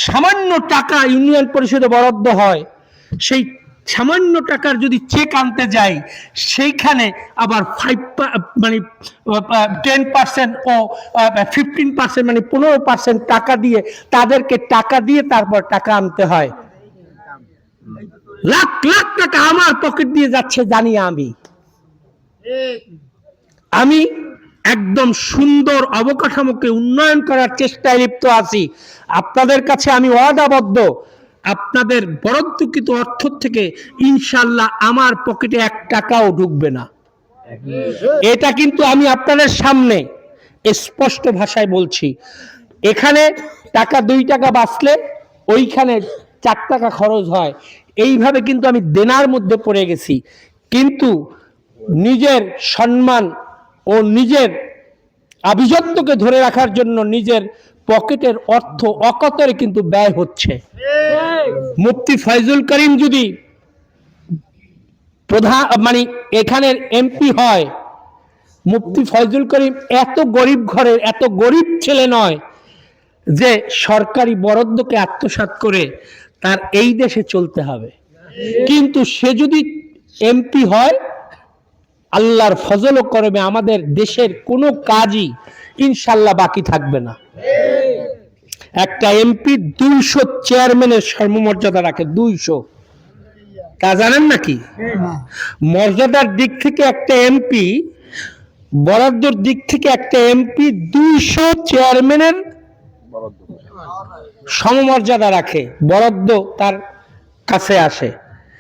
সামান্য টাকা ইউনিয়ন পরিষদে বরাদ্দ হয়, সেই সামান্য টাকার যদি চেক আনতে যাই, সেইখানে আবার 10% ও 15% 15% টাকা দিয়ে তাদেরকে টাকা দিয়ে তারপর টাকা আনতে হয়। লাখ লাখ টাকা আমার পকেট দিয়ে যাচ্ছে জানি আমি একদম সুন্দর অবকাঠামোকে উন্নয়ন করার চেষ্টায় লিপ্ত আছি। আপনাদের কাছে আমি ওয়াদাবদ্ধ, আপনাদের বরাদ্দকৃত অর্থ থেকে ইনশাআল্লাহ আমার পকেটে 1 টাকাও ঢুকবে না। এটা কিন্তু আমি আপনাদের সামনে স্পষ্ট ভাষায় বলছি। এখানে টাকা 2 টাকা বাঁচলে ওইখানে 4 টাকা খরচ হয়, এইভাবে কিন্তু আমি দেনার মধ্যে পড়ে গেছি। কিন্তু নিজের সম্মান ও নিজের আভিজাত্যকে ধরে রাখার জন্য নিজের পকেটের অর্থ অকাতরে কিন্তু ব্যয় হচ্ছে। মুফতি ফয়জুল করিম যদি প্রধান এখানের এমপি হয়, মুফতি ফয়জুল করিম এত গরিব ঘরের এত গরিব ছেলে নয় যে সরকারি বরাদ্দকে আত্মসাৎ করে তার এই দেশে চলতে হবে। কিন্তু সে যদি এমপি হয়, আল্লাহর ফজল ও করমে আমাদের দেশের কোনো কাজই ইনশাল্লাহ বাকি থাকবে না। একটা এমপি 200 চেয়ারম্যানের সমমর্যাদা রাখে, 200। তা জানেন নাকি? মর্যাদার দিক থেকে একটা এমপি, বরাদ্দর দিক থেকে একটা এমপি 200 চেয়ারম্যানের সমমর্যাদা রাখে, বরাদ্দ তার কাছে আসে।